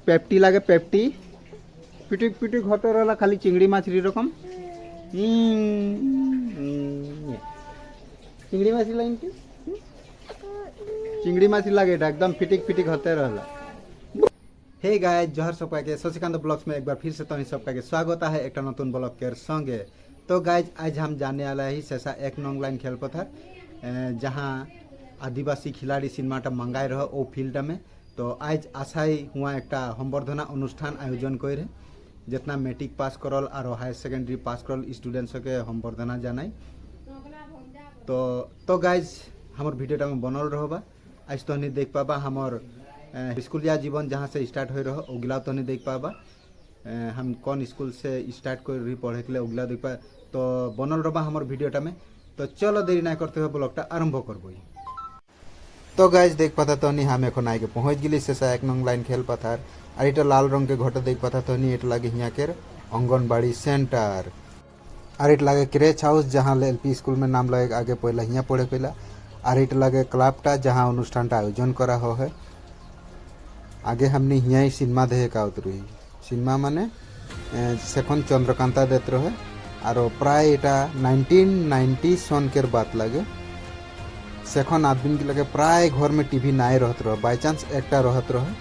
पेप्टी लागे पेप्टी पिटिक पिटिक होते रहला खाली चिंगड़ी माछली रकम चिंगड़ी माछली लाइन की चिंगड़ी माछली लागे एकदम फिटिक फिटिक होते रहला। हे गाइस जोहर सबका के शशिकांत ब्लॉग्स में एक बार फिर से तो सबका के स्वागत है एक नतून ब्लॉग के संगे। तो गाइस आज हम जाने वाला है सेसा 1 नंग लाइन खेलपथार जहाँ आदिवासी खिलाड़ी सिनेमाटा मंगाई रहा ओ फील्ड में। तो आज आशाई हुआ एक संबर्धना अनुष्ठान आयोजन कर जितना मैट्रिक पास करल और हायर सेकेंडरी पास करल स्टूडेंट्स के संबर्धना जानाई। तो गाइज हमार वीडियोटा में बनल रहबा आज तो नहीं देख पाबा हमार स्कूलिया जीवन जहाँ से स्टार्ट हो रहा उगला तो नहीं देख पाबा हम कौन स्कूल से स्टार्ट कर रही पढ़े के लिए उगला देख पा। तो बनल रहबा हमार वीडियोटा में। तो चलो देरी ना करते हुए ब्लॉगटा आरंभ करबो। तो गाइज देख पाता तो नहीं हम एखन आगे पहुँच गली से 1 नंग लाइन खेल पाथार और ये लाल रंग के घटे देख पाता तो नहीं ये लगे यहाँ के अंगनबाड़ी सेंटर और ये लगे क्रेच हाउस जहाँ एलपी स्कूल में नाम लगे आगे पहला यहाँ पढ़े पहला और ये लगे क्लाबटा जहाँ अनुष्ठान आयोजन करा हो है। आगे हमने यहाँ ही सिनेमा देखे का उतरू सिनेमा माने सेखन चंद्रकांता देत रहे और प्राय यहाँ 1990 सन के बात लगे सेखन आदमी के लगे प्राय घर में टीवी नाई रहत रहे बाई चांस एक रहत रहे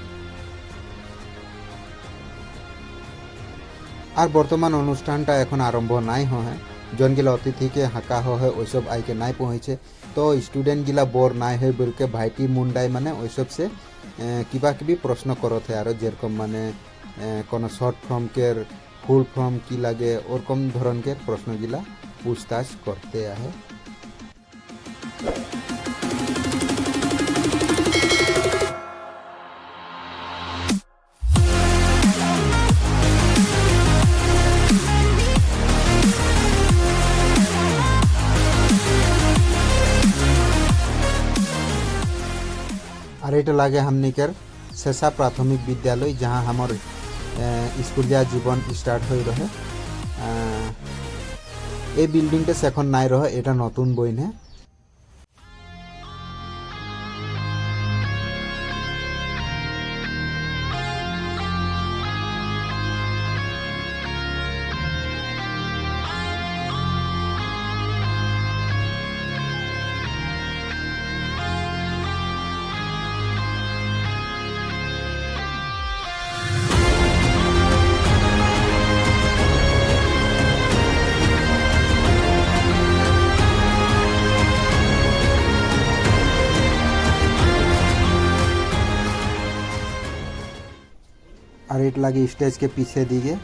और बर्तमान अनुष्ठानटा एखन आरम्भ नाई हो है जन गिला अतिथि के हाका हो है वही सब आई के नाई पहुँचे। तो स्टूडेंट गिला बोर नाई है बोल के भाईटी मुंडाई माने वही सब से किबा किबी प्रश्न करत है और जेरकम माने कोनो शॉर्ट फॉर्म के फुल फॉर्म की लगे और कम धरन के प्रश्न गिला पूछताछ करते है। और ये लगे हमने कर सेसा प्राथमिक विद्यालय जहाँ हमार स्कूलिया जीवन स्टार्ट हो रहे ये बिल्डिंग सेखन नाई रहे एटा नतून बइन है। और ये लगे स्टेज के पीछे दिए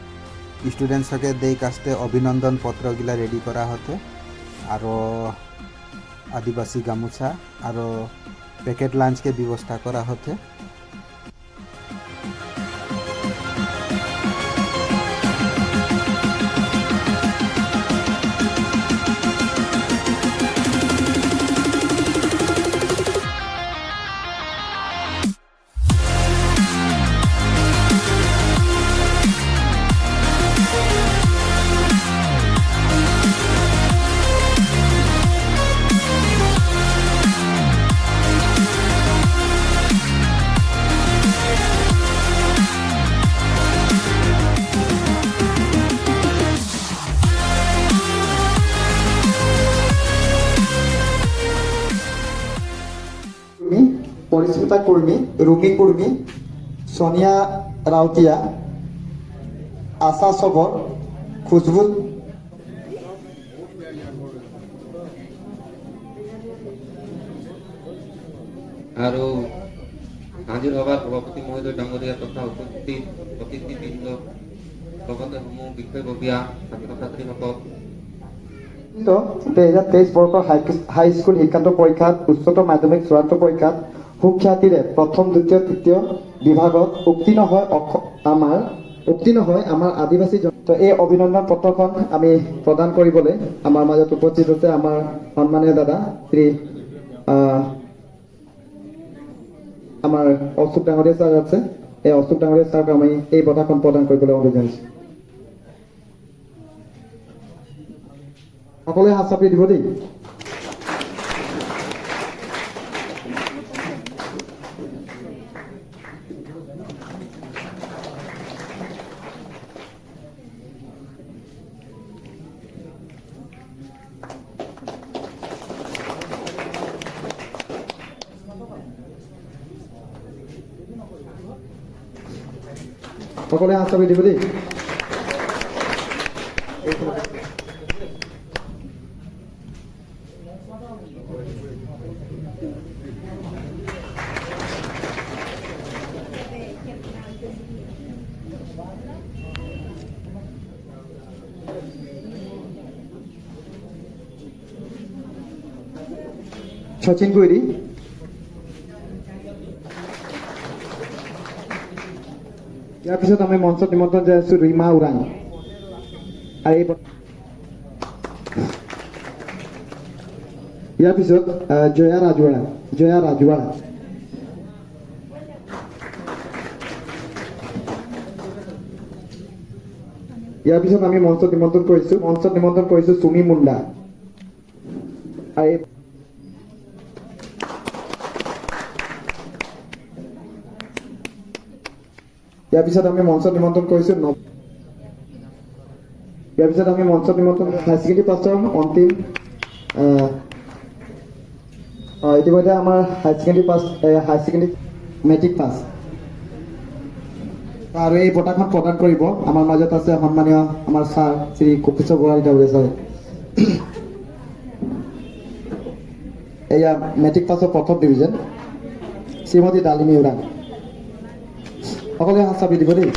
स्टूडेंट्स के दे कास्ते अभिनंदन पत्र गिला रेडी करा होते और आदिवासी गामुछा और पैकेट लंच के व्यवस्था करा होते। परिस्मिता कुर्मी, रूमी कुर्मी, सोनिया राउतिया, आशा सबर, खुशबू और हाजिर हबार सभापति महोदय डांगरिया तथा उपस्थित अतिथिबृंद লগতে সমূহ বিষয়ববীয়া ছাত্ৰ ছাত্ৰীসকল 2023 বৰ্ষৰ হাইস্কুল শিক্ষান্ত পৰীক্ষাত উচ্চতৰ মাধ্যমিক চূড়ান্ত পৰীক্ষাত সুখ্যাতিৰে প্ৰথম দ্বিতীয় তৃতীয় বিভাগত উত্তীৰ্ণ হয় আমাৰ আদিবাসী। তো এই অভিনন্দন পত্ৰখন আমি প্ৰদান কৰিবলৈ আমাৰ মাজত উপস্থিত আছে আমাৰ সন্মানীয় দাদা শ্ৰী আমাৰ অশোক ডাঙৰীয়া ছাৰ আছে। এই অশোক ডাঙৰীয়া ছাৰক আমি এই বঁটাখন প্ৰদান কৰিবলৈ অনুৰোধ জনাইছোঁ। সকলোৱে হাত চাপি দিব দেই। সকলোৱে হাততালি দিব দেই। শচীন কৈৰী, ইয়াৰ পিছত আমি মঞ্চত নিমন্ত্ৰণ জনাইছোঁ ৰীমা ওৰাং। আৰু ইয়াৰ পিছত জয়া ৰাজৱাড়া। ইয়াৰ পিছত আমি মঞ্চত নিমন্ত্ৰণ কৰিছোঁ চুমি মুণ্ডা। আৰু ইয়াৰ পিছত আমি মঞ্চত নিমন্ত্ৰণ কৰিছোঁ হাই ছেকেণ্ডেৰী পাছৰ অন্তিম ইতিমধ্যে আমাৰ হাই ছেকেণ্ডেৰী মেট্ৰিক পাছ। আৰু এই বঁটাখন প্ৰদান কৰিব আমাৰ মাজত আছে সন্মানীয় আমাৰ ছাৰ শ্ৰী কোকিশ্বৰ বৰালী ডাঙৰীয়া ছাৰে। এয়া মেট্ৰিক পাছৰ প্ৰথম ডিভিজন শ্ৰীমতী ডালিমী ওৰাং। সকলোৱে হাততালি দিব দেই।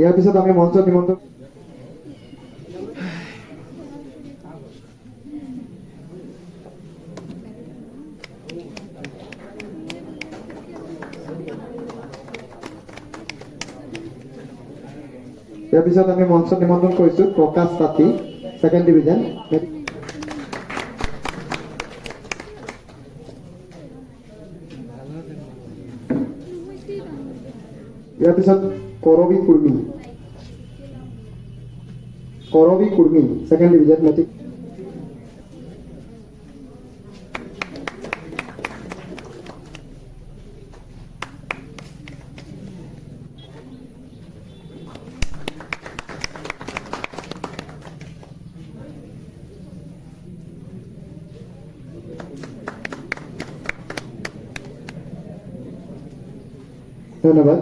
ইয়াৰ পিছত আমি মঞ্চত নিমন্ত্ৰণ কৰিছোঁ প্ৰকাশ তাঁতী, ছেকেণ্ড ডিভিজন। ইয়াৰ পিছত Karabi Kurmi, second division matric. ধন্যবাদ।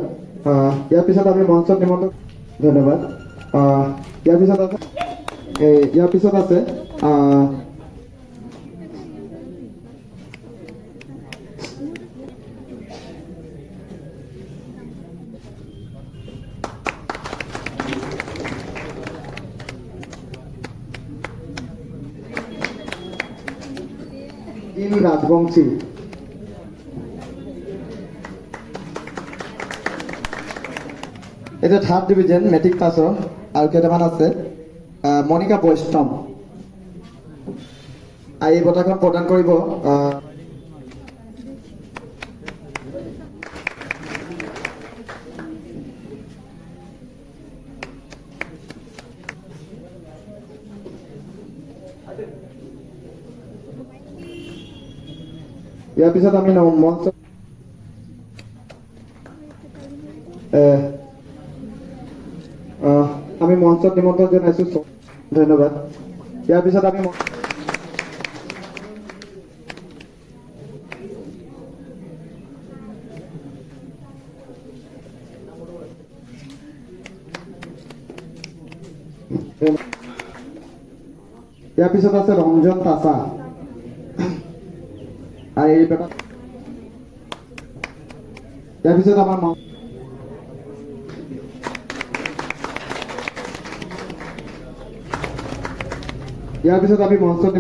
ইয়াৰ পিছত আমি মঞ্চত নিমন্ত্ৰণ ধন্যবাদ। ইয়াৰ পিছত আছে ৰাজবংশী। এটা থাৰ্ড ডিভিজন মেট্ৰিক পাছৰ আৰু কেইটামান আছে মণিকা বৈষ্ণৱ। এই বঁটাখন প্ৰদান কৰিব ইয়াৰ পিছত আমি মঞ্চ মঞ্চত নিমন্ত্ৰণ জনাইছোঁ। ধন্যবাদ। ইয়াৰ পিছত আমি ইয়াৰ পিছত আছে ৰঞ্জন তাছা। আৰু ইয়াৰ পিছত আমাৰ আমি মঞ্চত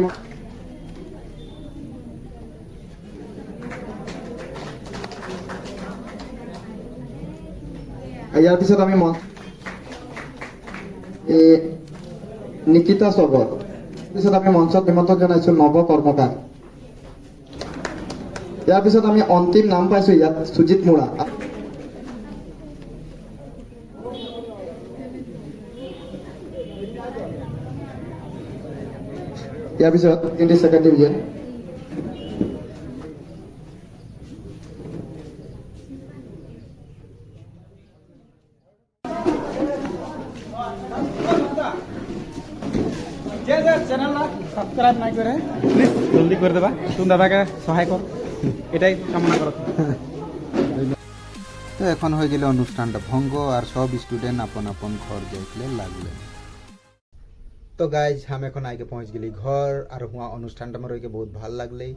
ইয়াৰ পিছত আমি নিকিতা স্বগত পিছত আমি মঞ্চত নিমন্ত্ৰণ জনাইছো নৱ কৰ্মকাৰ। ইয়াৰ পিছত আমি অন্তিম নাম পাইছো ইয়াত সুজিত মুৰা। ইয়াৰ পিছত 22nd ডিভিজন যে চ্যানেলটা সাবস্ক্রাইব নাই করে প্লিজ জলদি করে দেবা, তুমি দাদাকে সহায় কর, এটাই কামনা করো। তো এখন হয়ে গেলে অনুষ্ঠানটা ভঙ্গ আর সব স্টুডেন্ট আপন আপন ঘর যাইতে লাগলেন। তো গাইজ हम এখন आके पहुंच गली घर और हुआ অনুষ্ঠানটা मोर के बहुत ভাল লাগले।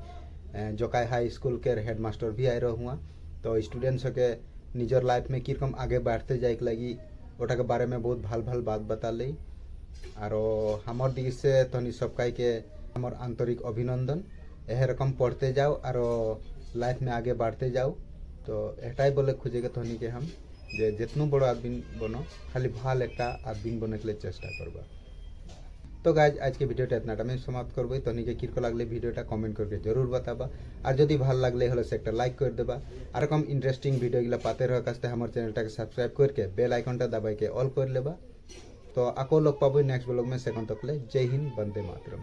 जोकाई हाई स्कूल के हेडमास्टर भी आए हुआ, तो स्टूडेंट्स के निजर लाइफ में किरकम आगे बढ़ते जाए लगी ओटा के बारे में बहुत भल भल बात बताले। और हमार दिख से तनी सबकाई के हमार आंतरिक अभिनंदन। यह रकम पढ़ते जाओ और लाइफ में आगे बढ़ते जाओ। तो एटाई बोले खोजेगा तनी के हम जे जितनो बड़ो आदमी बनो खाली भाल एक आदमी बने के लिए चेष्टा करबा। तो गाइज आज के भिडियोटा इतना मैं समाप्त करब। तनिके किरको लागले भिडियोटा कमेंट करके जरूर बताबा और जदि भाल लागले हले से एक लाइक कर देबा और कम इंटरेस्टिंग भिडियोगुला पाते रह कास्ते हमार चैनलटाके सब्सक्राइब करके बेल आइकनटा दबाई के ऑल कर लेबा। तो आको लोग पाबो नेक्स्ट ब्लॉग में। सेकंड तकले जय हिंद, वंदे मातरम।